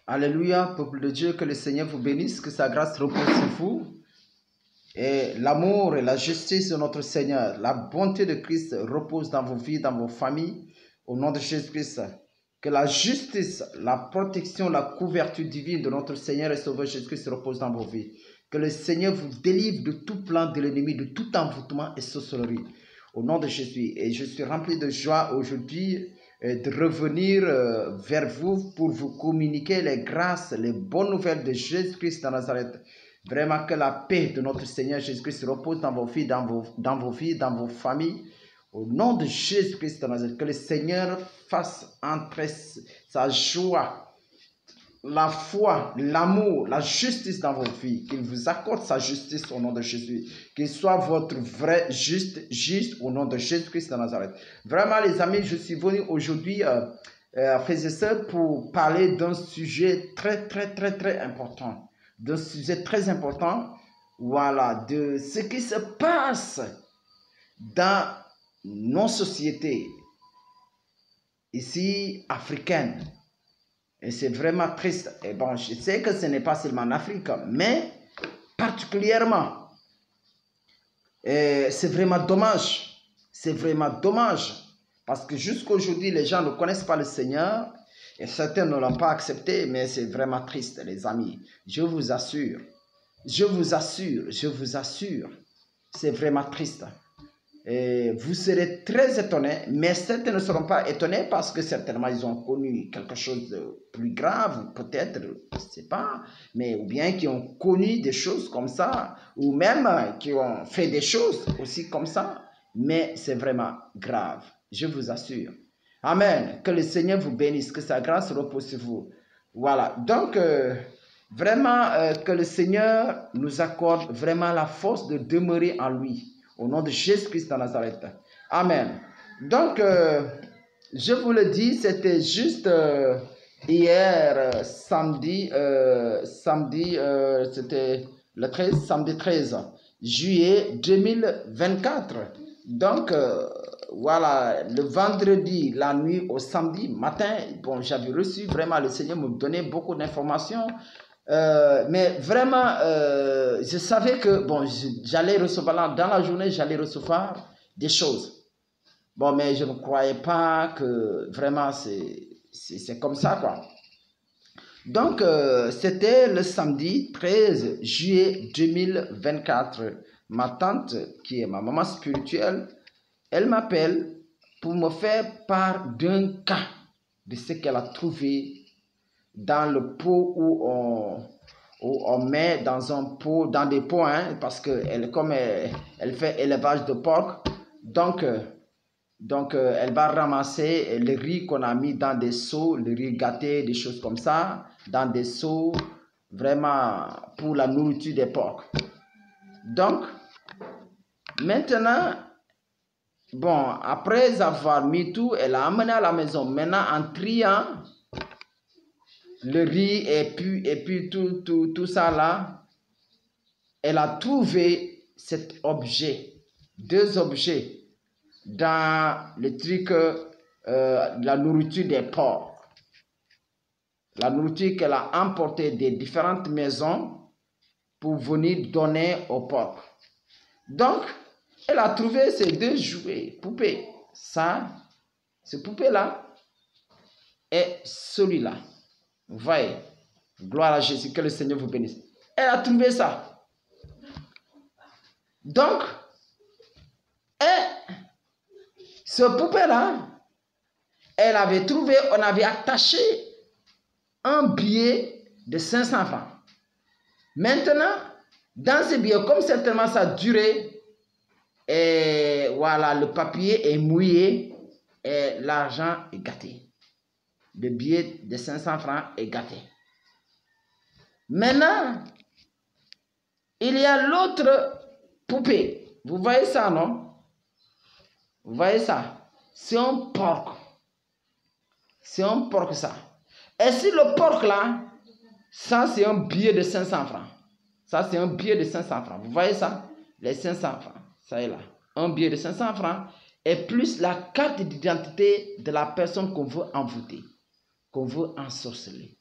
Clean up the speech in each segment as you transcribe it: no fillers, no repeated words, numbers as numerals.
Alléluia, peuple de Dieu, que le Seigneur vous bénisse, que sa grâce repose sur vous. Et l'amour et la justice de notre Seigneur, la bonté de Christ repose dans vos vies, dans vos familles, au nom de Jésus-Christ. Que la justice, la protection, la couverture divine de notre Seigneur et Sauveur Jésus-Christ repose dans vos vies. Que le Seigneur vous délivre de tout plan de l'ennemi, de tout envoûtement et sorcellerie. Au nom de Jésus. Et je suis rempli de joie aujourd'hui de revenir vers vous pour vous communiquer les grâces, les bonnes nouvelles de Jésus-Christ de Nazareth. Vraiment que la paix de notre Seigneur Jésus-Christ repose dans vos vies, dans vos vies, dans vos familles. Au nom de Jésus-Christ de Nazareth, que le Seigneur fasse entrer sa joie, la foi, l'amour, la justice dans vos vies, qu'il vous accorde sa justice au nom de Jésus, qu'il soit votre vrai juste au nom de Jésus-Christ de Nazareth. Vraiment les amis, je suis venu aujourd'hui, frères et sœurs, pour parler d'un sujet très important, d'un sujet très important, voilà, de ce qui se passe dans nos sociétés, ici africaines. Et c'est vraiment triste. Et bon, je sais que ce n'est pas seulement en Afrique, mais particulièrement, c'est vraiment dommage. C'est vraiment dommage. Parce que jusqu'aujourd'hui, les gens ne connaissent pas le Seigneur. Et certains ne l'ont pas accepté, mais c'est vraiment triste, les amis. Je vous assure. Je vous assure. Je vous assure. C'est vraiment triste. Et vous serez très étonnés, mais certains ne seront pas étonnés parce que certainement ils ont connu quelque chose de plus grave, peut-être, je ne sais pas, mais ou bien qui ont connu des choses comme ça, ou même qui ont fait des choses aussi comme ça, mais c'est vraiment grave, je vous assure. Amen, que le Seigneur vous bénisse, que sa grâce repose sur vous. Voilà, donc vraiment que le Seigneur nous accorde vraiment la force de demeurer en lui. Au nom de Jésus-Christ de Nazareth. Amen. Donc, je vous le dis, c'était juste hier, samedi, c'était le 13, samedi 13 juillet 2024. Donc, voilà, le vendredi, la nuit au samedi matin, bon, j'avais reçu vraiment, le Seigneur me donnait beaucoup d'informations. Mais vraiment, je savais que bon, j'allais recevoir dans la journée, j'allais recevoir des choses. Bon, mais je ne croyais pas que vraiment c'est comme ça, quoi. Donc, c'était le samedi 13 juillet 2024. Ma tante, qui est ma maman spirituelle, elle m'appelle pour me faire part d'un cas de ce qu'elle a trouvé dans le pot où on met dans un pot, dans des pots, hein, parce que comme elle fait élevage de porc, donc elle va ramasser le riz qu'on a mis dans des seaux, le riz gâté, des choses comme ça, dans des seaux, vraiment pour la nourriture des porcs. Donc, maintenant, bon, après avoir mis tout, elle a amené à la maison. Maintenant, en triant le riz et puis tout ça là, elle a trouvé cet objet, deux objets dans le truc, la nourriture des porcs. La nourriture qu'elle a emportée des différentes maisons pour venir donner aux porcs. Donc, elle a trouvé ces deux jouets, poupées. Ça, ce poupée-là et celui-là. Vous voyez, gloire à Jésus, que le Seigneur vous bénisse. Elle a trouvé ça. Donc, ce poupée-là, elle avait trouvé, on avait attaché un billet de 500 francs. Maintenant, dans ce billet, comme certainement ça a duré, et voilà, le papier est mouillé et l'argent est gâté. Le billet de 500 francs est gâté. Maintenant, il y a l'autre poupée. Vous voyez ça, non? Vous voyez ça? C'est un porc. C'est un porc, ça. Et si le porc là, ça c'est un billet de 500 francs. Ça c'est un billet de 500 francs. Vous voyez ça? Les 500 francs. Ça est là. Un billet de 500 francs et plus la carte d'identité de la personne qu'on veut envoûter, qu'on veut ensorceler.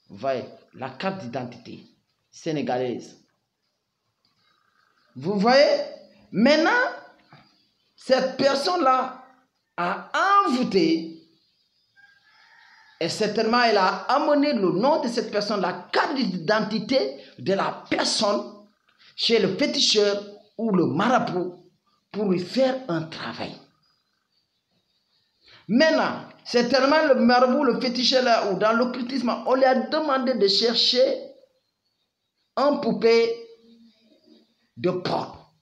Vous voyez, la carte d'identité sénégalaise. Vous voyez, maintenant, cette personne-là a envoûté et certainement elle a amené le nom de cette personne, la carte d'identité de la personne chez le féticheur ou le marabout pour lui faire un travail. Maintenant, certainement le marabout, le féticheur là, ou dans l'occultisme, on lui a demandé de chercher un poupée de porc.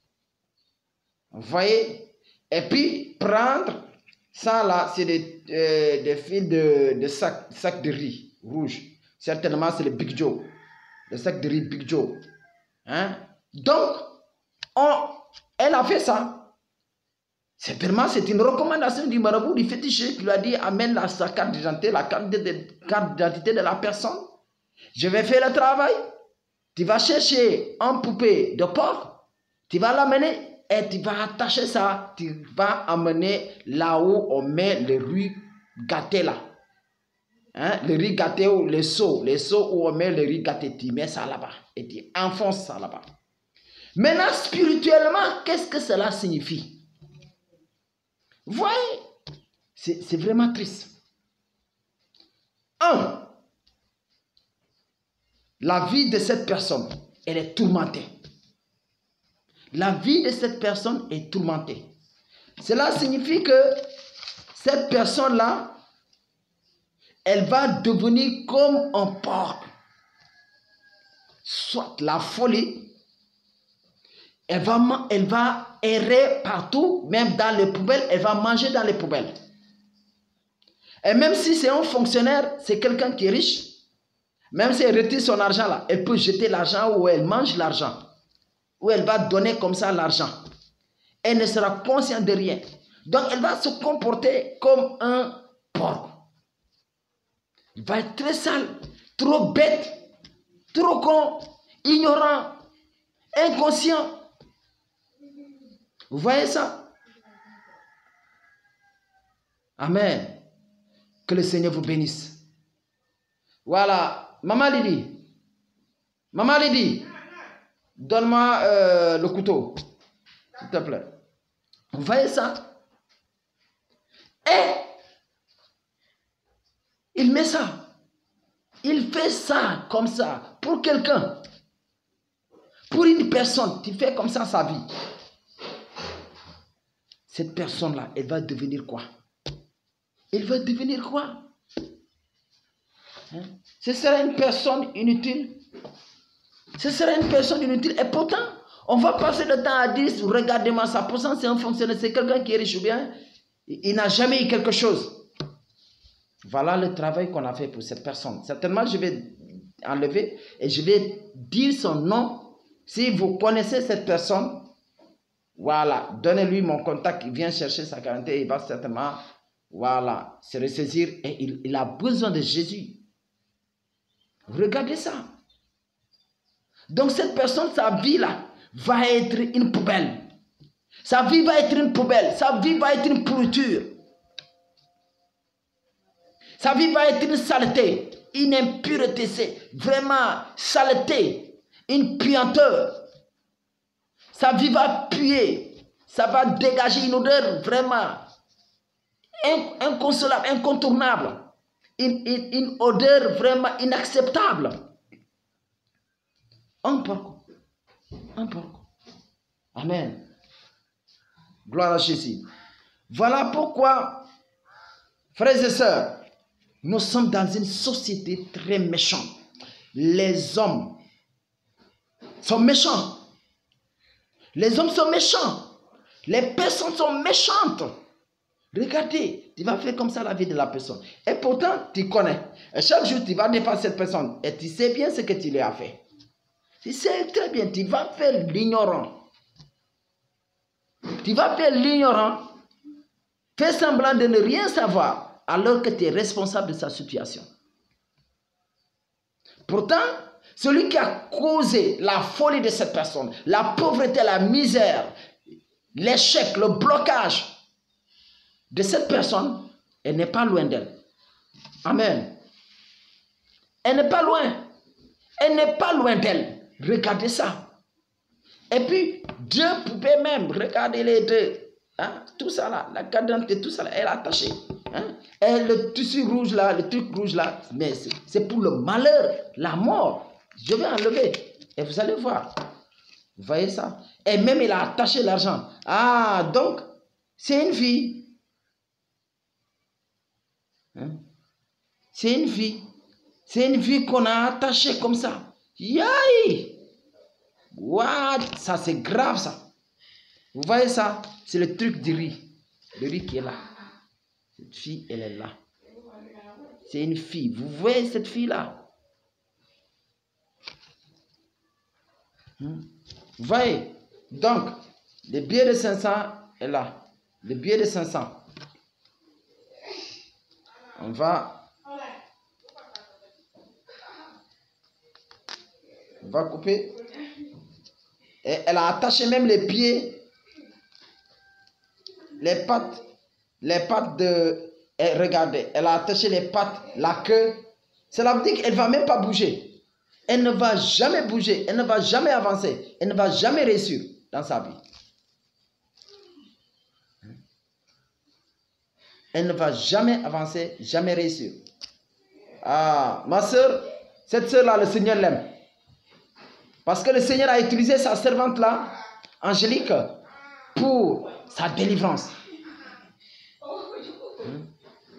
Vous voyez? Et puis prendre ça là, c'est des fils de sac de riz rouge. Certainement, c'est le Big Joe. Le sac de riz Big Joe. Hein? Donc, elle a fait ça. Certainement, c'est une recommandation du marabout, du féticheur qui lui a dit amène sa carte d'identité, la carte d'identité de la personne. Je vais faire le travail. Tu vas chercher un poupée de porc. Tu vas l'amener et tu vas attacher ça. Tu vas amener là où on met le riz gâté là. Hein? Le riz gâté ou les seaux où on met le riz gâté. Tu mets ça là-bas et tu enfonces ça là-bas. Maintenant, spirituellement, qu'est-ce que cela signifie? Vous voyez, c'est vraiment triste. La vie de cette personne, elle est tourmentée. La vie de cette personne est tourmentée. Cela signifie que cette personne-là, elle va devenir comme un porc. Soit la folie, elle va errer partout, même dans les poubelles, elle va manger dans les poubelles. Et même si c'est un fonctionnaire, c'est quelqu'un qui est riche, même si elle retire son argent là, elle peut jeter l'argent ou elle mange l'argent, ou elle va donner comme ça l'argent. Elle ne sera consciente de rien. Donc elle va se comporter comme un porc. Il va être très sale, trop bête, trop con, ignorant, inconscient. Vous voyez ça? Amen. Que le Seigneur vous bénisse. Voilà. Maman Lydie, donne-moi le couteau, s'il te plaît. Vous voyez ça? Et il met ça. Il fait ça comme ça pour quelqu'un. Pour une personne, tu fais comme ça sa vie. Cette personne-là, elle va devenir quoi? Elle va devenir quoi? Hein? Ce sera une personne inutile. Ce sera une personne inutile. Et pourtant, on va passer le temps à dire, regardez-moi ça. Pourtant, c'est un fonctionnaire, c'est quelqu'un qui est riche ou bien, il n'a jamais eu quelque chose. Voilà le travail qu'on a fait pour cette personne. Certainement, je vais enlever et je vais dire son nom. Si vous connaissez cette personne, voilà, donnez-lui mon contact, il vient chercher sa garantie, il va certainement, voilà, se ressaisir et il a besoin de Jésus. Regardez ça. Donc cette personne, sa vie là, va être une poubelle. Sa vie va être une poubelle, sa vie va être une pourriture. Sa vie va être une saleté, une impureté, c'est vraiment saleté, une puanteur. Sa vie va puer, ça va dégager une odeur vraiment inconsolable, incontournable, une odeur vraiment inacceptable. Un porc. Amen. Gloire à Jésus. Voilà pourquoi, frères et sœurs, nous sommes dans une société très méchante. Les hommes sont méchants. Les hommes sont méchants. Les personnes sont méchantes. Regardez, tu vas faire comme ça la vie de la personne. Et pourtant, tu connais. Et chaque jour, tu vas dépasser cette personne. Et tu sais bien ce que tu lui as fait. Tu sais très bien, tu vas faire l'ignorant. Tu vas faire l'ignorant. Fais semblant de ne rien savoir. Alors que tu es responsable de sa situation. Pourtant, celui qui a causé la folie de cette personne, la pauvreté, la misère, l'échec, le blocage de cette personne, elle n'est pas loin d'elle. Amen. Elle n'est pas loin. Elle n'est pas loin d'elle. Regardez ça. Et puis, 2 poupées même. Regardez les 2. Hein? Tout ça là. La cadence et tout ça là. Elle est attachée. Hein? Et le tissu rouge là, le truc rouge là. Mais c'est pour le malheur, la mort. Je vais enlever. Et vous allez voir. Vous voyez ça? Et même il a attaché l'argent. Ah, donc, c'est une fille. Hein? C'est une fille. C'est une fille qu'on a attachée comme ça. Yaï! What? Ça, c'est grave, ça. Vous voyez ça? C'est le truc du riz. Le riz qui est là. Cette fille, elle est là. C'est une fille. Vous voyez cette fille-là? Vous voyez? Donc, le billet de 500 est là. Le billet de 500. On va couper. Et elle a attaché même les pieds, les pattes de... Et regardez, elle a attaché les pattes, la queue. Cela veut dire qu'elle ne va même pas bouger. Elle ne va jamais bouger, elle ne va jamais avancer, elle ne va jamais réussir dans sa vie. Elle ne va jamais avancer, jamais réussir. Ah, ma soeur, cette soeur-là, le Seigneur l'aime. Parce que le Seigneur a utilisé sa servante-là, Angélique, pour sa délivrance.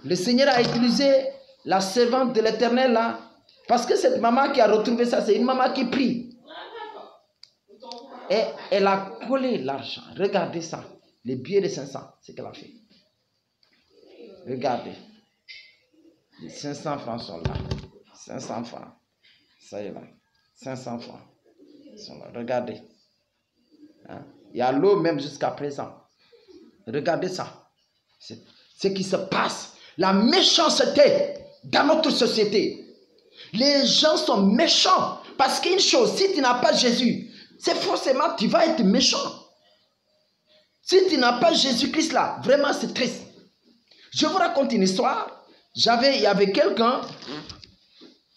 Le Seigneur a utilisé la servante de l'Éternel là, parce que cette maman qui a retrouvé ça, c'est une maman qui prie. Et elle a collé l'argent. Regardez ça. Les billets de 500, c'est ce qu'elle a fait. Regardez. Les 500 francs sont là. 500 francs. Ça y est là. 500 francs. Ils sont là. Regardez. Hein? Il y a l'eau même jusqu'à présent. Regardez ça. C'est ce qui se passe. La méchanceté dans notre société. Les gens sont méchants. Parce qu'une chose, si tu n'as pas Jésus, c'est forcément tu vas être méchant. Si tu n'as pas Jésus-Christ là, vraiment c'est triste. Je vous raconte une histoire. Il y avait quelqu'un,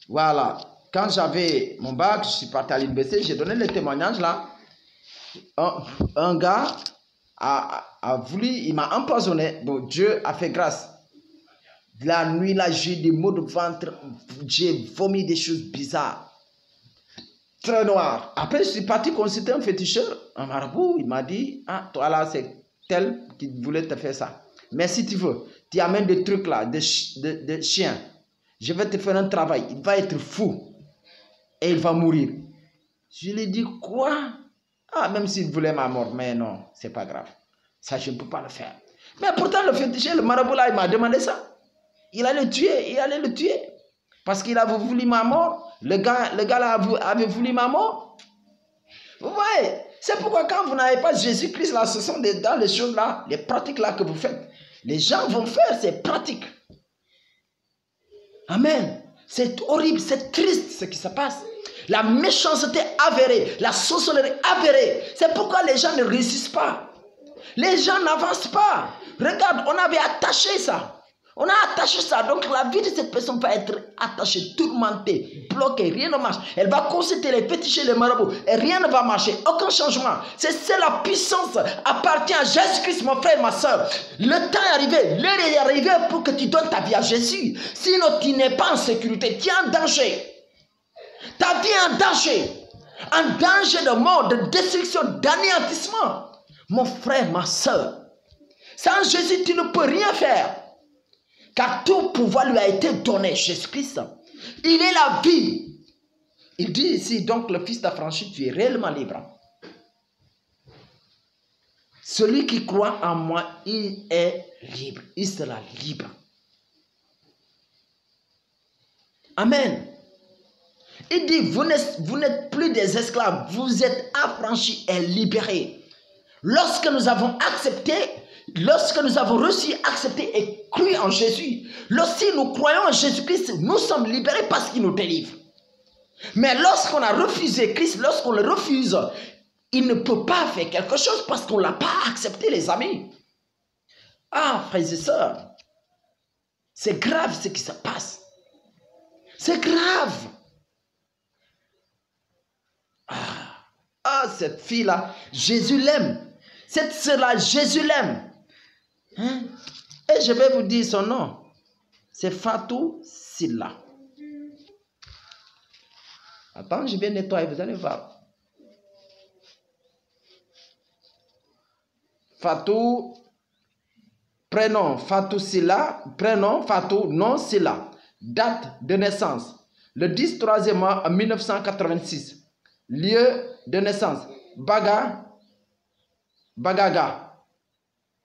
voilà, quand j'avais mon bac, je suis parti à l'université, j'ai donné le témoignage là. Un gars a voulu, il m'a empoisonné. Bon, Dieu a fait grâce. La nuit là, j'ai eu des maux de ventre, j'ai vomi des choses bizarres. Très noir. Après, je suis parti consulter un féticheur, un marabout. Il m'a dit, ah, toi là, c'est tel qui voulait te faire ça. Mais si tu veux, tu amènes des trucs là, de chiens. Je vais te faire un travail. Il va être fou. Et il va mourir. Je lui ai dit, quoi? Ah, même s'il voulait ma mort. Mais non, c'est pas grave. Ça, je ne peux pas le faire. Mais pourtant, le féticheur, le marabout là, il m'a demandé ça. Il allait le tuer. Il allait le tuer. Parce qu'il avait voulu ma mort. Le gars là avait voulu ma mort. Vous voyez? C'est pourquoi quand vous n'avez pas Jésus-Christ là, ce sont dans les choses là, les pratiques là que vous faites. Les gens vont faire ces pratiques. Amen. C'est horrible, c'est triste ce qui se passe. La méchanceté avérée, la sorcellerie avérée. C'est pourquoi les gens ne réussissent pas. Les gens n'avancent pas. Regarde, on avait attaché ça. On a attaché ça. Donc la vie de cette personne va être attachée, tourmentée, bloquée. Rien ne marche. Elle va consulter les féticheurs, les marabouts. Et rien ne va marcher. Aucun changement. C'est la puissance appartient à Jésus-Christ, mon frère, ma soeur. Le temps est arrivé. L'heure est arrivée pour que tu donnes ta vie à Jésus. Sinon, tu n'es pas en sécurité. Tu es en danger. Ta vie est en danger. En danger de mort, de destruction, d'anéantissement. Mon frère, ma soeur. Sans Jésus, tu ne peux rien faire. Car tout pouvoir lui a été donné, Jésus-Christ. Il est la vie. Il dit ici, donc le Fils t'a franchi, tu es réellement libre. Celui qui croit en moi, il est libre. Il sera libre. Amen. Il dit, vous n'êtes plus des esclaves, vous êtes affranchis et libérés. Lorsque nous avons accepté, lorsque nous avons reçu, accepté et cru en Jésus, lorsque nous croyons en Jésus-Christ, nous sommes libérés parce qu'il nous délivre. Mais lorsqu'on a refusé Christ, lorsqu'on le refuse, il ne peut pas faire quelque chose parce qu'on ne l'a pas accepté, les amis. Ah, frères et sœurs, c'est grave ce qui se passe. C'est grave. Cette fille-là, Jésus l'aime. Cette sœur-là, Jésus l'aime. Hein? Et je vais vous dire son nom. C'est Fatou Silla. Attends, je vais nettoyer, vous allez voir. Fatou, prénom Fatou Silla, prénom Fatou, nom Silla. Date de naissance, le 10/3e mois en 1986. Lieu de naissance, Bagaga.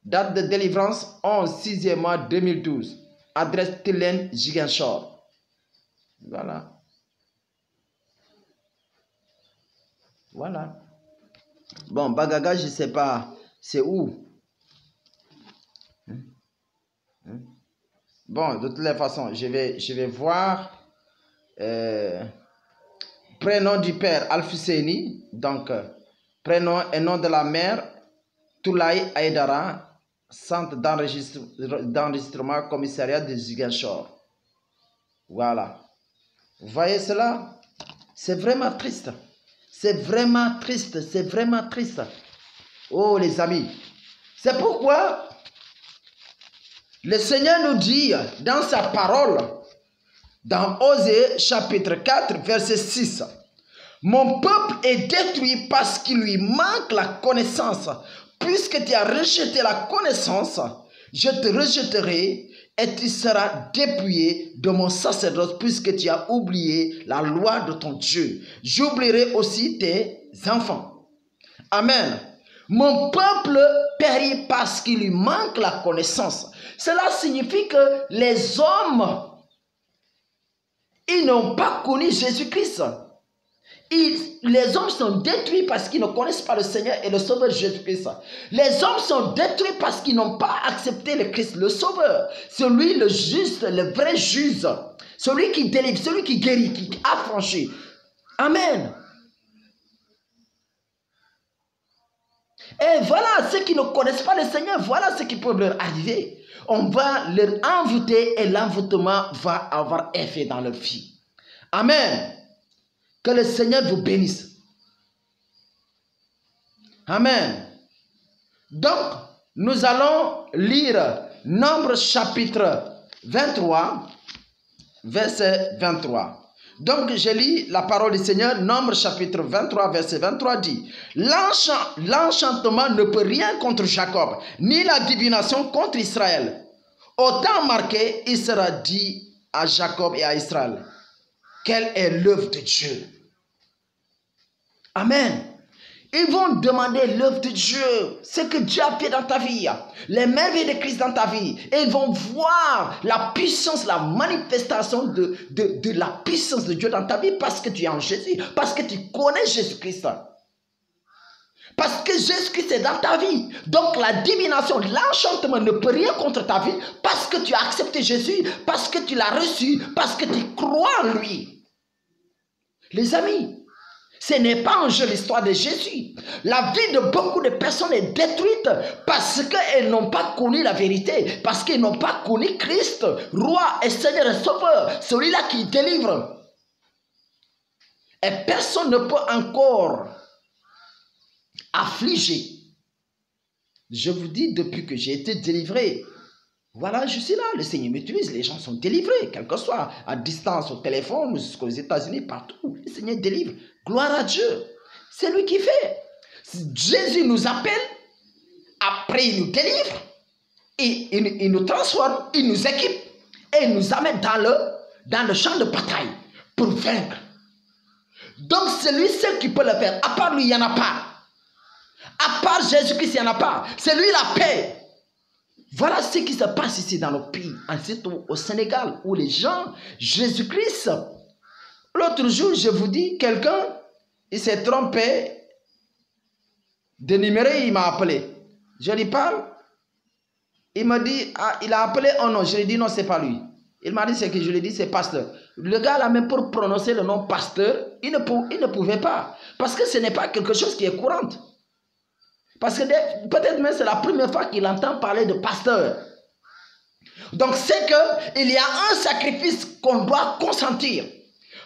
Date de délivrance, 11/6e mois 2012. Adresse Tilène, Ziguinchor. Voilà. Voilà. Bon, Bagaga, je ne sais pas. C'est où? Bon, de toutes les façons, je vais voir. Prénom du père, Al-Fusseini. Donc, prénom et nom de la mère, Toulaye Aïdara. Centre d'enregistrement, commissariat de Ziguinchor. Voilà. Vous voyez cela? C'est vraiment triste. C'est vraiment triste. C'est vraiment triste. Oh les amis. C'est pourquoi le Seigneur nous dit dans sa parole, dans Osée chapitre 4, verset 6. Mon peuple est détruit parce qu'il lui manque la connaissance. Puisque tu as rejeté la connaissance, je te rejetterai et tu seras dépouillé de mon sacerdoce puisque tu as oublié la loi de ton Dieu. J'oublierai aussi tes enfants. Amen. Mon peuple périt parce qu'il lui manque la connaissance. Cela signifie que les hommes, ils n'ont pas connu Jésus-Christ. Les hommes sont détruits parce qu'ils ne connaissent pas le Seigneur et le Sauveur Jésus-Christ. Les hommes sont détruits parce qu'ils n'ont pas accepté le Christ, le Sauveur. Celui, le juste, le vrai juge. Celui qui délivre, celui qui guérit, qui affranchit. Amen. Et voilà, ceux qui ne connaissent pas le Seigneur, voilà ce qui peut leur arriver. On va leur envoûter et l'envoûtement va avoir effet dans leur vie. Amen. Que le Seigneur vous bénisse. Amen. Donc, nous allons lire Nombre chapitre 23, verset 23. Donc, je lis la parole du Seigneur. Nombre chapitre 23, verset 23 dit: L'enchantement ne peut rien contre Jacob, ni la divination contre Israël. Au temps marqué, il sera dit à Jacob et à Israël: quelle est l'œuvre de Dieu? Amen. Ils vont demander l'œuvre de Dieu, ce que Dieu a fait dans ta vie, les merveilles de Christ dans ta vie. Et ils vont voir la puissance, la manifestation de la puissance de Dieu dans ta vie parce que tu es en Jésus, parce que tu connais Jésus-Christ. Parce que Jésus-Christ est dans ta vie. Donc la divination, l'enchantement ne peut rien contre ta vie parce que tu as accepté Jésus, parce que tu l'as reçu, parce que tu crois en lui. Les amis, ce n'est pas un jeu l'histoire de Jésus. La vie de beaucoup de personnes est détruite parce qu'elles n'ont pas connu la vérité, parce qu'elles n'ont pas connu Christ, roi et Seigneur et Sauveur, celui-là qui délivre. Et personne ne peut encore affliger. Je vous dis, depuis que j'ai été délivré, voilà, je suis là, le Seigneur m'utilise, les gens sont délivrés, quel que soit, à distance, au téléphone, jusqu'aux États-Unis, partout, le Seigneur délivre. Gloire à Dieu, c'est lui qui fait. Jésus nous appelle, après il nous délivre, et il nous transforme, il nous équipe, et il nous amène dans le champ de bataille pour vaincre. Donc c'est lui seul qui peut le faire, à part lui, il n'y en a pas. À part Jésus-Christ, il n'y en a pas. C'est lui la paix. Voilà ce qui se passe ici dans nos pays, ensuite au Sénégal, où les gens, Jésus-Christ, l'autre jour, je vous dis, quelqu'un, il s'est trompé de numéro, il m'a appelé. Je lui parle, il m'a dit, ah, il a appelé un nom. Je lui ai dit, non, c'est pas lui. Il m'a dit, c'est que je lui ai dit, c'est pasteur. Le gars là, même pour prononcer le nom pasteur, il ne pouvait pas. Parce que ce n'est pas quelque chose qui est courant. Parce que peut-être même c'est la première fois qu'il entend parler de pasteur. Donc c'est qu'il y a un sacrifice qu'on doit consentir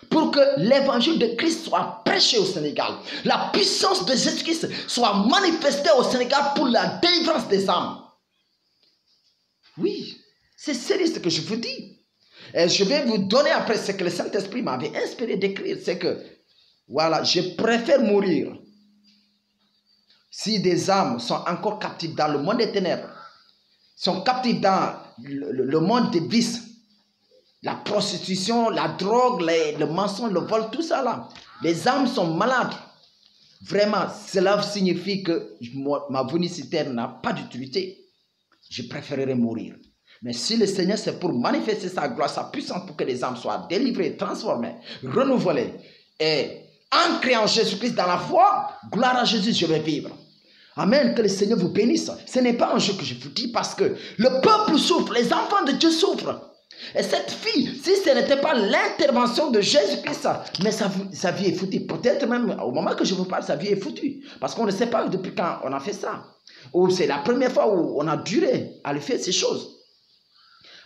pour que l'évangile de Christ soit prêché au Sénégal. La puissance de Jésus-Christ soit manifestée au Sénégal pour la délivrance des âmes. Oui, c'est sérieux ce que je vous dis. Et je vais vous donner après ce que le Saint-Esprit m'avait inspiré d'écrire. C'est que, voilà, je préfère mourir si des âmes sont encore captives dans le monde des ténèbres, sont captives dans le monde des vices, la prostitution, la drogue, le mensonge, le vol, tout ça là. Les âmes sont malades. Vraiment, cela signifie que ma venue sur terre n'a pas d'utilité. Je préférerais mourir. Mais si le Seigneur, c'est pour manifester sa gloire, sa puissance, pour que les âmes soient délivrées, transformées, renouvelées, et ancrées en Jésus-Christ dans la foi, gloire à Jésus, je vais vivre. Amen, que le Seigneur vous bénisse. Ce n'est pas un jeu que je vous dis parce que le peuple souffre, les enfants de Dieu souffrent. Et cette fille, si ce n'était pas l'intervention de Jésus-Christ, mais sa vie est foutue. Peut-être même au moment que je vous parle, sa vie est foutue. Parce qu'on ne sait pas depuis quand on a fait ça. Ou c'est la première fois où on a duré à lui faire ces choses.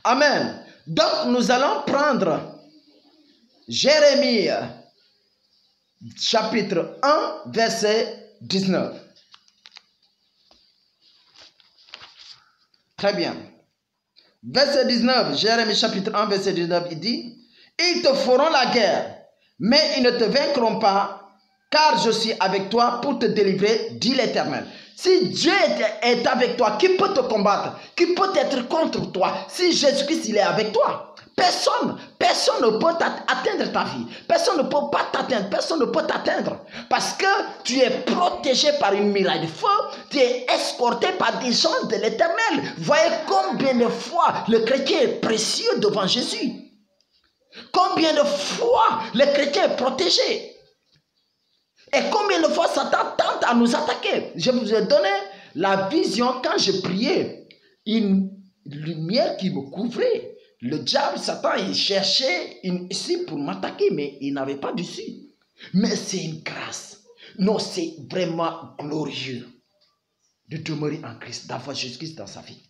Amen. Donc nous allons prendre Jérémie chapitre 1 verset 19. Très bien. Verset 19, Jérémie chapitre 1 verset 19, il dit: ils te feront la guerre, mais ils ne te vaincront pas, car je suis avec toi pour te délivrer, dit l'Éternel. Si Dieu est avec toi, qui peut te combattre? Qui peut être contre toi? Si Jésus-Christ il est avec toi, personne ne peut atteindre ta vie. Personne ne peut pas t'atteindre. Personne ne peut t'atteindre. Parce que tu es protégé par une muraille de feu. Tu es escorté par des gens de l'Éternel. Voyez combien de fois le chrétien est précieux devant Jésus. Combien de fois le chrétien est protégé. Et combien de fois Satan tente à nous attaquer. Je vous ai donné la vision quand je priais. Une lumière qui me couvrait. Le diable, Satan, il cherchait une issue pour m'attaquer, mais il n'avait pas d'issue. Mais c'est une grâce. Non, c'est vraiment glorieux de demeurer en Christ, d'avoir Jésus-Christ dans sa vie.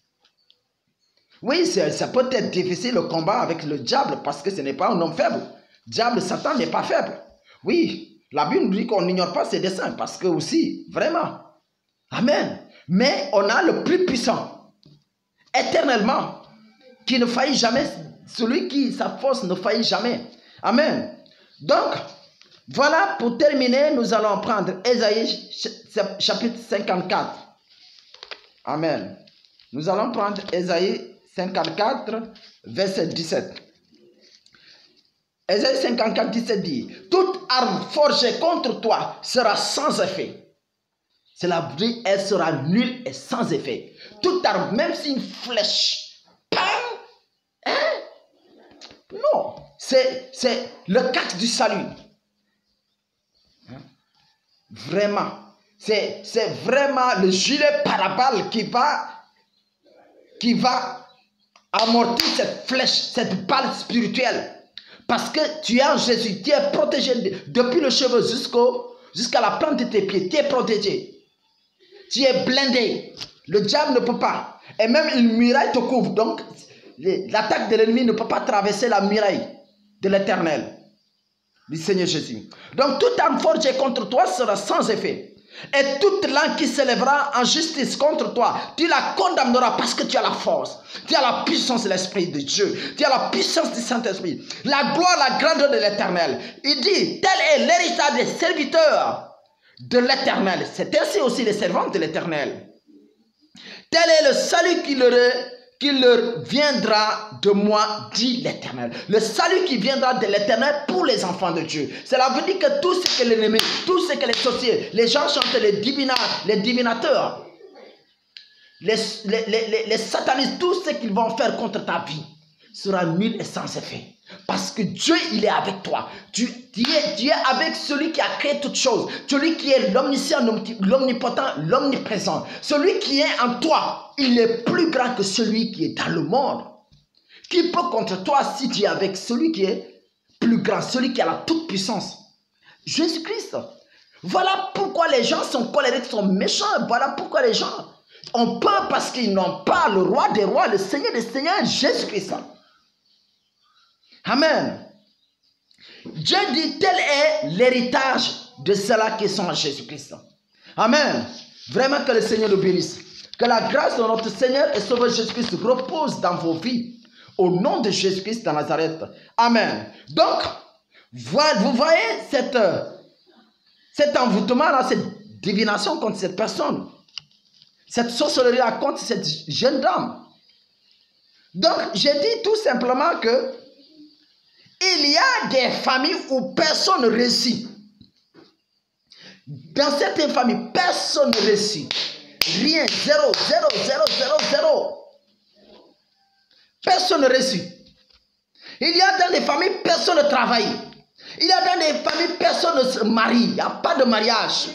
Oui, ça peut être difficile le combat avec le diable parce que ce n'est pas un homme faible. Diable, Satan n'est pas faible. Oui, la Bible nous dit qu'on n'ignore pas ses desseins parce que aussi, vraiment, amen. Mais on a le plus puissant, éternellement, qui ne faillit jamais, celui qui, sa force ne faillit jamais. Amen. Donc, voilà, pour terminer, nous allons prendre Ésaïe chapitre 54. Amen. Nous allons prendre Ésaïe 54, verset 17. Ésaïe 54, 17 dit: toute arme forgée contre toi sera sans effet. Cela veut dire elle sera nulle et sans effet. Toute arme, même si une flèche, non, c'est le casque du salut. Vraiment, c'est vraiment le gilet pare-balles qui va amortir cette flèche, cette balle spirituelle. Parce que tu es en Jésus, tu es protégé depuis le cheveu jusqu'à la plante de tes pieds, tu es protégé. Tu es blindé. Le diable ne peut pas. Et même une muraille te couvre. Donc, l'attaque de l'ennemi ne peut pas traverser la muraille de l'Éternel, du Seigneur Jésus. Donc, toute arme forgée contre toi sera sans effet. Et toute langue qui s'élèvera en justice contre toi, tu la condamneras parce que tu as la force. Tu as la puissance de l'Esprit de Dieu. Tu as la puissance du Saint-Esprit. La gloire, la grandeur de l'Éternel. Il dit, tel est l'héritage des serviteurs de l'Éternel. C'est ainsi aussi les servants de l'Éternel. Tel est le salut qui leur viendra de moi, dit l'Éternel. Le salut qui viendra de l'Éternel pour les enfants de Dieu. Cela veut dire que tout ce que l'ennemi, tout ce que les sorciers, les gens chantent, les divinateurs, les satanistes, tout ce qu'ils vont faire contre ta vie sera nul et sans effet. Parce que Dieu, il est avec toi. Tu es avec celui qui a créé toutes choses. Celui qui est l'omniscient, l'omnipotent, l'omniprésent. Celui qui est en toi, il est plus grand que celui qui est dans le monde. Qui peut contre toi si tu es avec celui qui est plus grand, celui qui a la toute puissance? Jésus-Christ. Voilà pourquoi les gens sont colériques, sont méchants. Voilà pourquoi les gens ont peur parce qu'ils n'ont pas le roi des rois, le Seigneur des seigneurs, Jésus-Christ. Amen. Dieu dit, tel est l'héritage de ceux-là qui sont en Jésus-Christ. Amen. Vraiment que le Seigneur nous bénisse. Que la grâce de notre Seigneur et Sauveur Jésus-Christ repose dans vos vies. Au nom de Jésus-Christ de Nazareth. Amen. Donc, vous voyez cet envoûtement-là, cette divination contre cette personne. Cette sorcellerie-là contre cette jeune dame. Donc, j'ai dit tout simplement que il y a des familles où personne ne réussit. Dans certaines familles, personne ne réussit. Rien, zéro. Personne ne réussit. Il y a dans des familles, personne ne travaille. Il y a dans des familles, personne ne se marie. Il n'y a pas de mariage.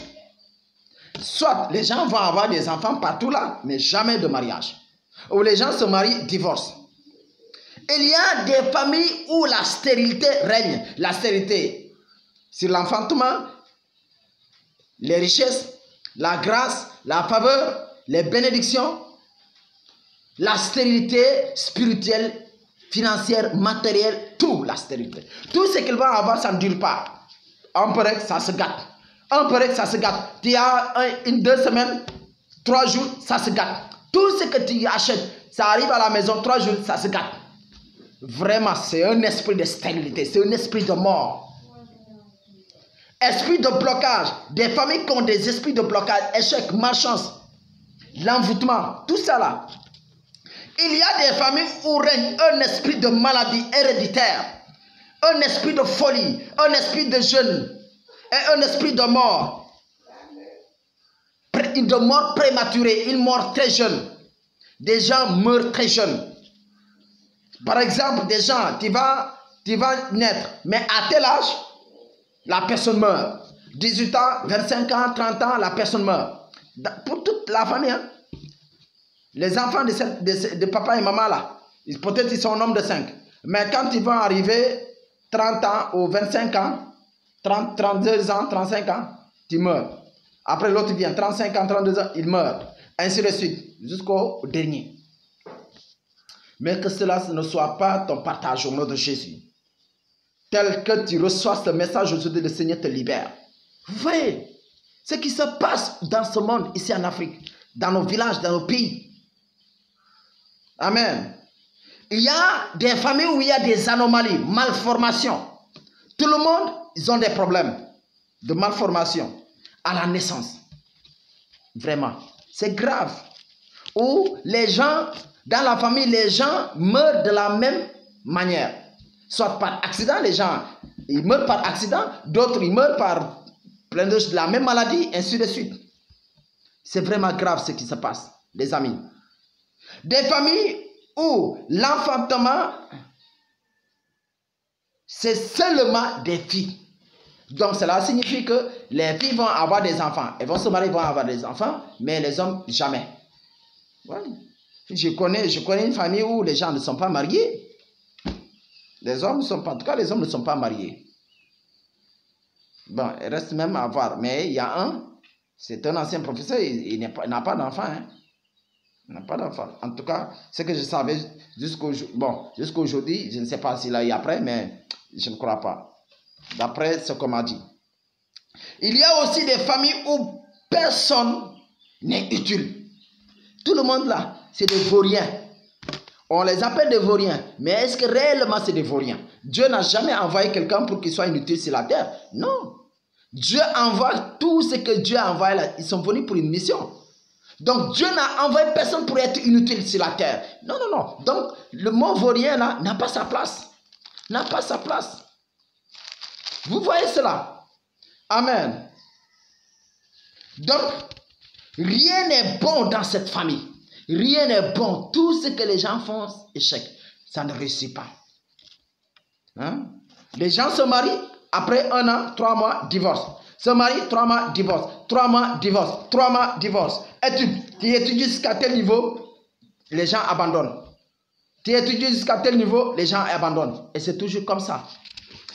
Soit les gens vont avoir des enfants partout là, mais jamais de mariage. Ou les gens se marient, divorcent. Il y a des familles où la stérilité règne. La stérilité sur l'enfantement, les richesses, la grâce, la faveur, les bénédictions, la stérilité spirituelle, financière, matérielle, tout la stérilité. Tout ce qu'ils vont avoir, ça ne dure pas. On paraît que ça se gâte. On paraît que ça se gâte. Tu as 2 semaines, 3 jours, ça se gâte. Tout ce que tu achètes, ça arrive à la maison, 3 jours, ça se gâte. Vraiment, c'est un esprit de stérilité, c'est un esprit de mort. Esprit de blocage. Des familles qui ont des esprits de blocage, échec, malchance, l'envoûtement, tout ça là. Il y a des familles où règne un esprit de maladie héréditaire, un esprit de folie, un esprit de jeûne et un esprit de mort. De mort prématurée, une mort très jeune. Des gens meurent très jeunes. Par exemple, des gens, tu vas naître, mais à tel âge, la personne meurt. 18 ans, 25 ans, 30 ans, la personne meurt. Pour toute la famille, hein? Les enfants de papa et maman là, peut-être ils sont un nombre de 5. Mais quand ils vont arriver 30 ans ou 25 ans, 32 ans, 35 ans, tu meurs. Après l'autre vient 35 ans, 32 ans, il meurt. Ainsi de suite, jusqu'au dernier. Mais que cela ne soit pas ton partage au nom de Jésus. Tel que tu reçois ce message aujourd'hui, le Seigneur te libère. Vous voyez ce qui se passe dans ce monde, ici en Afrique, dans nos villages, dans nos pays. Amen. Il y a des familles où il y a des anomalies, malformations. Tout le monde, ils ont des problèmes de malformation à la naissance. Vraiment, c'est grave. Où les gens, dans la famille, les gens meurent de la même manière. Soit par accident, les gens, ils meurent par accident. D'autres, ils meurent par plein de la même maladie, ainsi de suite. C'est vraiment grave ce qui se passe, les amis. Des familles où l'enfantement, c'est seulement des filles. Donc cela signifie que les filles vont avoir des enfants. Elles vont se marier, vont avoir des enfants, mais les hommes, jamais. Ouais. Je connais une famille où les gens ne sont pas mariés. Les hommes ne sont pas, en tout cas, les hommes ne sont pas mariés. Bon, il reste même à voir. Mais il y a un, c'est un ancien professeur, il n'a pas d'enfant. Hein. Il n'a pas d'enfant. En tout cas, ce que je savais jusqu'aujourd'hui, je ne sais pas s'il a eu après, mais je ne crois pas. D'après ce qu'on m'a dit. Il y a aussi des familles où personne n'est utile. Tout le monde là, c'est des vauriens. On les appelle des vauriens. Mais est-ce que réellement c'est des vauriens? Dieu n'a jamais envoyé quelqu'un pour qu'il soit inutile sur la terre. Non. Dieu envoie tout ce que Dieu a envoyé là. Ils sont venus pour une mission. Donc Dieu n'a envoyé personne pour être inutile sur la terre. Non, non, non. Donc le mot vaurien là n'a pas sa place. N'a pas sa place. Vous voyez cela? Amen. Donc, rien n'est bon dans cette famille. Rien n'est bon. Tout ce que les gens font, échec. Ça ne réussit pas. Hein? Les gens se marient, après 1 an, 3 mois, divorce. Se marient, 3 mois, divorce. 3 mois, divorce. 3 mois, divorce. Tu étudies jusqu'à tel niveau, les gens abandonnent. Tu étudies jusqu'à tel niveau, les gens abandonnent. Et c'est toujours comme ça.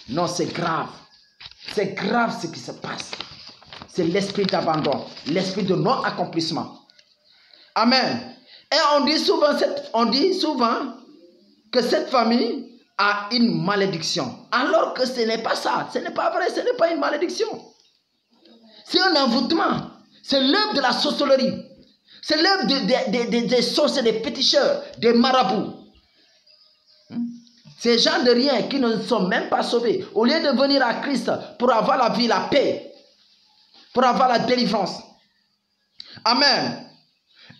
Non, c'est grave. C'est grave ce qui se passe. C'est l'esprit d'abandon, l'esprit de non-accomplissement. Amen. Et on dit souvent que cette famille a une malédiction. Alors que ce n'est pas ça. Ce n'est pas vrai. Ce n'est pas une malédiction. C'est un envoûtement. C'est l'œuvre de la sorcellerie. C'est l'œuvre des sorciers, des féticheurs, des marabouts. Ces gens de rien qui ne sont même pas sauvés. Au lieu de venir à Christ pour avoir la vie, la paix, pour avoir la délivrance. Amen.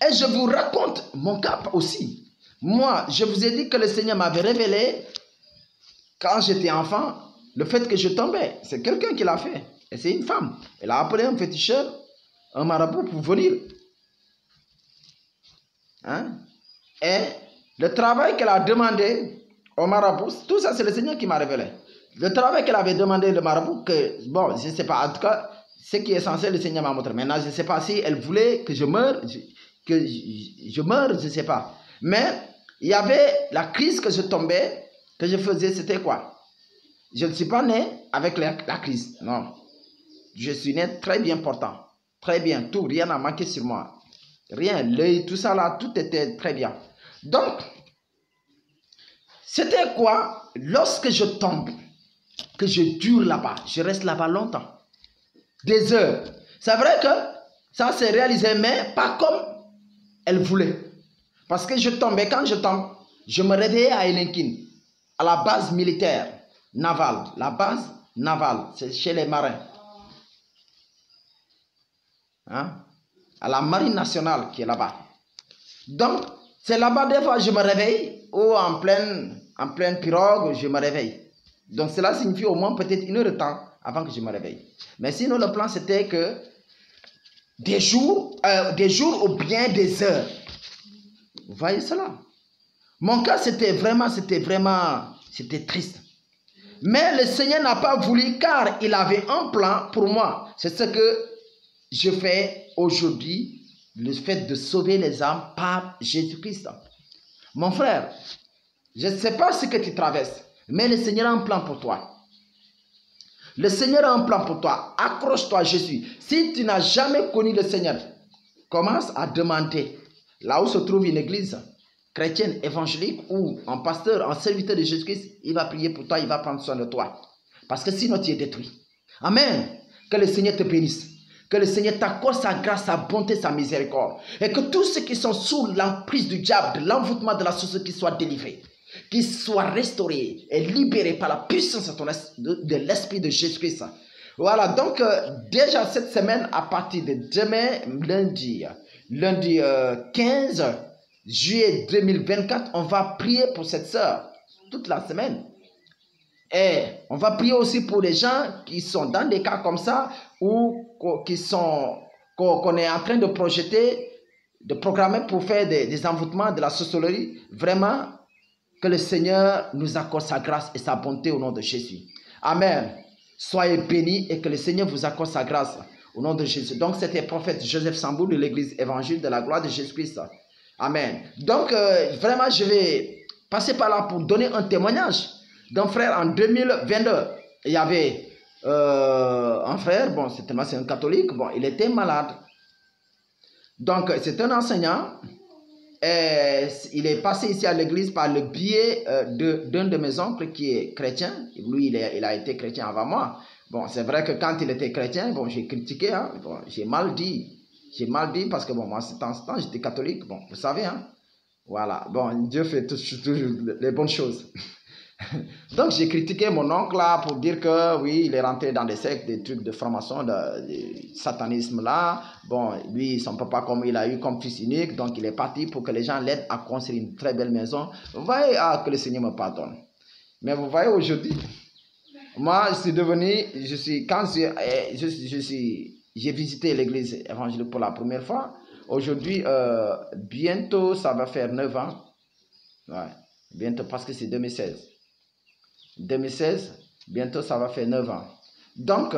Et je vous raconte mon cas aussi. Moi, je vous ai dit que le Seigneur m'avait révélé, quand j'étais enfant, le fait que je tombais. C'est quelqu'un qui l'a fait. Et c'est une femme. Elle a appelé un féticheur, un marabout pour venir. Hein? Et le travail qu'elle a demandé au marabout, tout ça c'est le Seigneur qui m'a révélé. Le travail qu'elle avait demandé le marabout, que, bon, je ne sais pas, en tout cas, ce qui est essentiel, le Seigneur m'a montré. Maintenant, je ne sais pas si elle voulait que je meure, je ne sais pas. Mais il y avait la crise que je tombais, que je faisais, c'était quoi? Je ne suis pas né avec la crise, non. Je suis né très bien portant, très bien, tout, rien n'a manqué sur moi. Rien, l'œil, tout ça là, tout était très bien. Donc, c'était quoi? Lorsque je tombe, que je dure là-bas, je reste là-bas longtemps, des heures. C'est vrai que ça s'est réalisé, mais pas comme elle voulait. Parce que je tombais, quand je tombe, je me réveillais à Elenkin, à la base militaire, navale. La base navale, c'est chez les marins. Hein? À la marine nationale qui est là-bas. Donc, c'est là-bas des fois je me réveille, ou en pleine pirogue, je me réveille. Donc, cela signifie au moins peut-être 1 heure de temps avant que je me réveille. Mais sinon, le plan, c'était que des jours ou bien des heures. Vous voyez cela? Mon cas, c'était triste. Mais le Seigneur n'a pas voulu, car il avait un plan pour moi. C'est ce que je fais aujourd'hui, le fait de sauver les âmes par Jésus-Christ. Mon frère, je ne sais pas ce que tu traverses, mais le Seigneur a un plan pour toi. Le Seigneur a un plan pour toi. Accroche-toi à Jésus. Si tu n'as jamais connu le Seigneur, commence à demander. Là où se trouve une église chrétienne, évangélique, ou un pasteur, un serviteur de Jésus-Christ, il va prier pour toi, il va prendre soin de toi. Parce que sinon tu es détruit. Amen. Que le Seigneur te bénisse. Que le Seigneur t'accorde sa grâce, sa bonté, sa miséricorde. Et que tous ceux qui sont sous l'emprise du diable, de l'envoûtement de la société, soient délivrés. Qu'ils soient restaurés et libérés par la puissance de l'Esprit de Jésus-Christ. Voilà, donc déjà cette semaine, à partir de demain, lundi 15 juillet 2024, on va prier pour cette sœur toute la semaine. Et on va prier aussi pour les gens qui sont dans des cas comme ça, ou qu'on est en train de projeter, de programmer pour faire des envoûtements de la sorcellerie. Vraiment, que le Seigneur nous accorde sa grâce et sa bonté au nom de Jésus. Amen. Soyez bénis et que le Seigneur vous accorde sa grâce au nom de Jésus. Donc, c'était le prophète Joseph Sambou de l'église évangile de la gloire de Jésus-Christ. Amen. Donc, vraiment, je vais passer par là pour donner un témoignage d'un frère en 2022. Il y avait un frère, bon, c'est un catholique, bon, il était malade. Donc, c'est un enseignant. Et il est passé ici à l'église par le biais d'un de mes oncles qui est chrétien. Lui, il a été chrétien avant moi. Bon, c'est vrai que quand il était chrétien, bon, j'ai critiqué, hein, bon, j'ai mal dit. J'ai mal dit parce que, bon, moi, en ce temps, j'étais catholique, bon, vous savez, hein. Voilà, bon, Dieu fait toujours les bonnes choses. Donc, j'ai critiqué mon oncle là pour dire que, oui, il est rentré dans des sectes, des trucs de franc-maçon, de satanisme là. Bon, lui, son papa, comme il a eu comme fils unique, donc il est parti pour que les gens l'aident à construire une très belle maison. Vous voyez, que le Seigneur me pardonne. Mais vous voyez, aujourd'hui, moi, j'ai visité l'église évangélique pour la première fois. Aujourd'hui, bientôt, ça va faire 9 ans. Ouais, bientôt, parce que c'est 2016. 2016, bientôt ça va faire 9 ans. Donc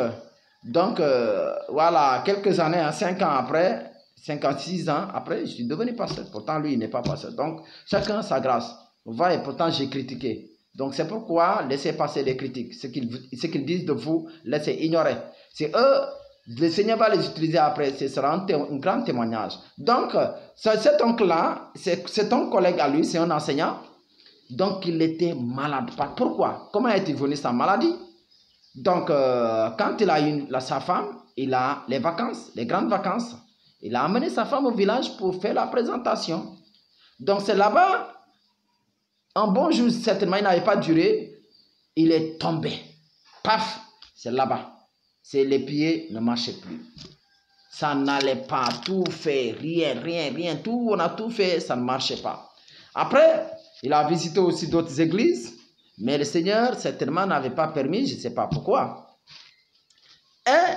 voilà, quelques années, 5 ans après, 56 ans après, je suis devenu pasteur. Pourtant, lui, il n'est pas pasteur. Donc, chacun a sa grâce. Vous voyez, pourtant, j'ai critiqué. Donc, c'est pourquoi laissez passer les critiques. Ce qu'ils disent de vous, laissez ignorer. C'est eux Le Seigneur va les utiliser après. Ce sera un grand témoignage. Donc, cet oncle-là, c'est ton collègue à lui, c'est un enseignant. Donc, il était malade. Pourquoi? Comment est-il venu sa maladie? Donc, quand il a eu sa femme, il a les vacances, les grandes vacances. Il a amené sa femme au village pour faire la présentation. Donc, c'est là-bas, un bon jour, certainement, il n'avait pas duré. Il est tombé. Paf, c'est là-bas. Les pieds ne marchaient plus. Ça n'allait pas. Tout fait, rien. Tout, on a tout fait, ça ne marchait pas. Après, il a visité aussi d'autres églises. Mais le Seigneur, certainement, n'avait pas permis, je ne sais pas pourquoi. Et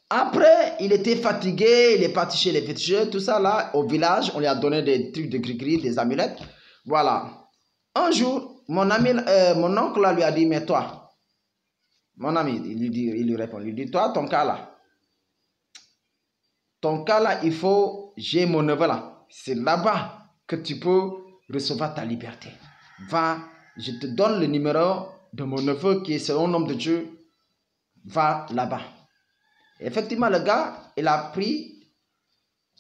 après, il était fatigué, il est parti chez les féticheurs, tout ça là, au village, on lui a donné des trucs de gris-gris, des amulettes. Voilà. Un jour, mon oncle là, lui a dit, mais toi, mon ami, il lui répond, il lui dit, toi, ton cas là, j'ai mon neveu là. C'est là-bas que tu peux recevoir ta liberté. Va, je te donne le numéro de mon neveu qui est un homme de Dieu. Va là-bas. Effectivement, le gars, il a pris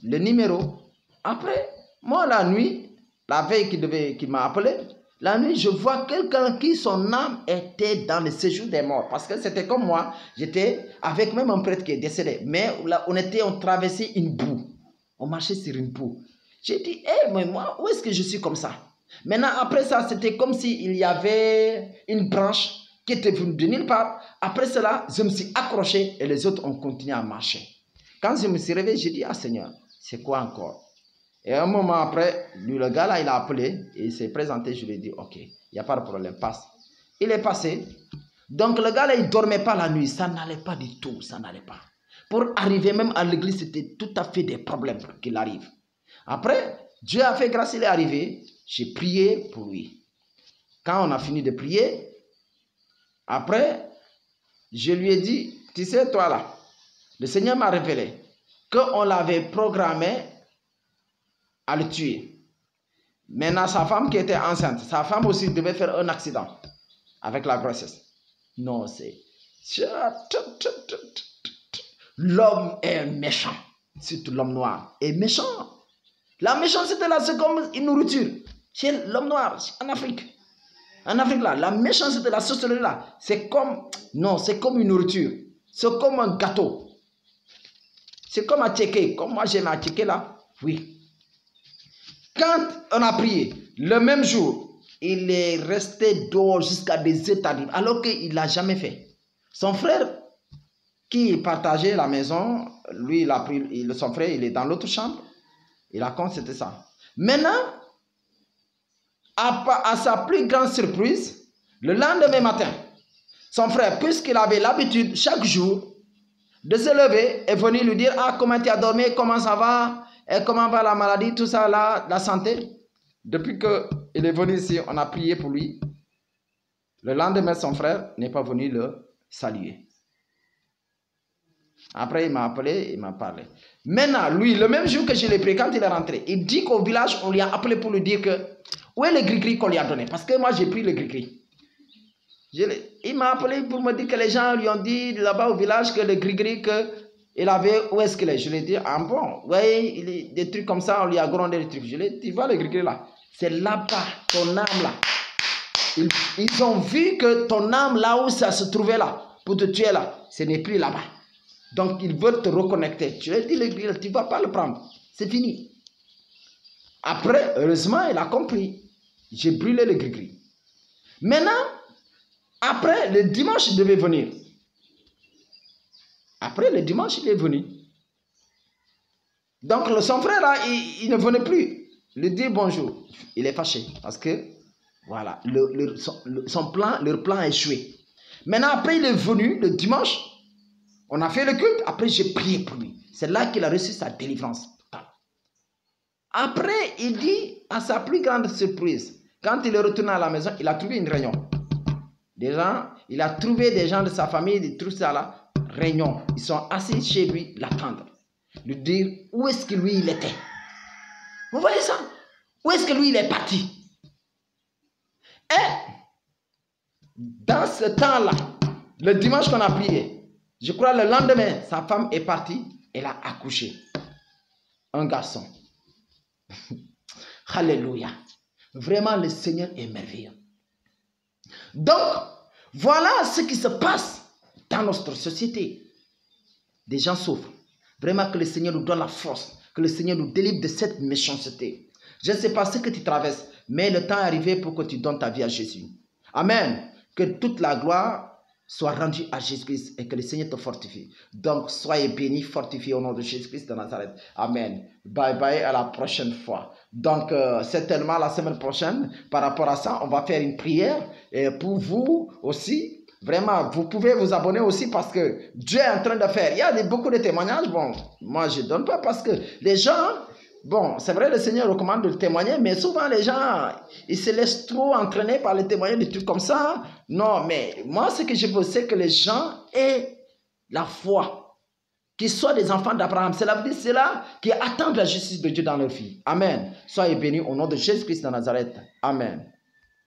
le numéro. Après, moi, la nuit, la veille qu'il m'a appelé, la nuit, je vois quelqu'un qui, son âme était dans le séjour des morts. Parce que c'était comme moi, j'étais avec même un prêtre qui est décédé. Mais là, on traversait une boue. On marchait sur une boue. J'ai dit, mais moi, où est-ce que je suis comme ça? Maintenant, après ça, c'était comme s'il y avait une branche qui était venue de nulle part. Après cela, je me suis accroché et les autres ont continué à marcher. Quand je me suis réveillé, j'ai dit, ah Seigneur, c'est quoi encore? Et un moment après, lui, le gars là, il a appelé et il s'est présenté. Je lui ai dit, ok, il n'y a pas de problème, passe. Il est passé. Donc le gars là, il ne dormait pas la nuit. Ça n'allait pas du tout, ça n'allait pas. Pour arriver même à l'église, c'était tout à fait des problèmes qu'il arrive. Après, Dieu a fait grâce, il est arrivé. J'ai prié pour lui. Quand on a fini de prier, après, je lui ai dit, tu sais, toi là, le Seigneur m'a révélé qu'on l'avait programmé à le tuer. Maintenant, sa femme qui était enceinte, sa femme aussi devait faire un accident avec la grossesse. Non, c'est... L'homme est méchant. Surtout l'homme noir est méchant. La méchanceté là, c'est comme une nourriture. Chez l'homme noir, en Afrique. En Afrique là, la méchanceté, la sorcellerie là, c'est comme... Non, c'est comme une nourriture. C'est comme un gâteau. C'est comme un tchéké. Comme moi j'aime un tchéké là. Oui. Quand on a prié, le même jour, il est resté dehors jusqu'à des heures tardives, alors qu'il ne l'a jamais fait. Son frère, qui partageait la maison, lui, il a pris, son frère, il est dans l'autre chambre. Il a constaté ça. Maintenant, à sa plus grande surprise, le lendemain matin, son frère, puisqu'il avait l'habitude chaque jour de se lever et venir lui dire, ah, comment tu as dormi, comment ça va? Et comment va la maladie, tout ça, la santé? Depuis qu'il est venu ici, on a prié pour lui. Le lendemain, son frère n'est pas venu le saluer. Après, il m'a appelé, il m'a parlé. Maintenant, lui, le même jour que je l'ai pris, quand il est rentré, il dit qu'au village, on lui a appelé pour lui dire que où est le gris-gris qu'on lui a donné? Parce que moi, j'ai pris le gris-gris. Il m'a appelé pour me dire que les gens lui ont dit là-bas au village que le gris-gris il avait, où est-ce qu'il est? Je lui ai dit, ah bon, oui, des trucs comme ça, on lui a grondé des trucs. Je lui ai dit, tu vois le gris-gris là? C'est là-bas, ton âme là. Ils ont vu que ton âme là où ça se trouvait là, pour te tuer là, ce n'est plus là-bas. Donc ils veulent te reconnecter. Je lui ai dit, le gris-gris, tu ne vas pas le prendre. C'est fini. Après, heureusement, il a compris. J'ai brûlé le gris-gris. Maintenant, après, le dimanche, il devait venir. Après, le dimanche, il est venu. Donc, son frère, là, il ne venait plus. Il lui dit bonjour. Il est fâché parce que, voilà, leur plan a échoué. Maintenant, après, il est venu le dimanche. On a fait le culte. Après, j'ai prié pour lui. C'est là qu'il a reçu sa délivrance. Après, il dit, à sa plus grande surprise, quand il est retourné à la maison, il a trouvé une réunion. Il a trouvé des gens de sa famille, tout ça là, réunion. Ils sont assis chez lui, l'attendre. Lui dire où est-ce que lui il était. Vous voyez ça? Où est-ce que lui il est parti? Et dans ce temps-là, le dimanche qu'on a prié, Je crois le lendemain, sa femme est partie, elle a accouché. Un garçon. Alléluia. Vraiment, le Seigneur est merveilleux. Donc, voilà ce qui se passe dans notre société. Des gens souffrent. Vraiment que le Seigneur nous donne la force, que le Seigneur nous délivre de cette méchanceté. Je ne sais pas ce que tu traverses, mais le temps est arrivé pour que tu donnes ta vie à Jésus. Amen. Que toute la gloire soit rendue à Jésus-Christ et que le Seigneur te fortifie. Donc, soyez bénis, fortifiés au nom de Jésus-Christ de Nazareth. Amen. Bye bye, à la prochaine fois. Donc, certainement la semaine prochaine, par rapport à ça, on va faire une prière pour vous aussi. Vraiment, vous pouvez vous abonner aussi parce que Dieu est en train de faire. Il y a beaucoup de témoignages. Bon, moi, je ne donne pas parce que les gens... Bon, c'est vrai, le Seigneur recommande de témoigner, mais souvent les gens, ils se laissent trop entraîner par les témoignages, des trucs comme ça. Non, mais moi, ce que je veux, c'est que les gens aient la foi, qu'ils soient des enfants d'Abraham. Cela veut dire cela, qui attendent la justice de Dieu dans leur vie. Amen. Soyez bénis au nom de Jésus-Christ de Nazareth. Amen.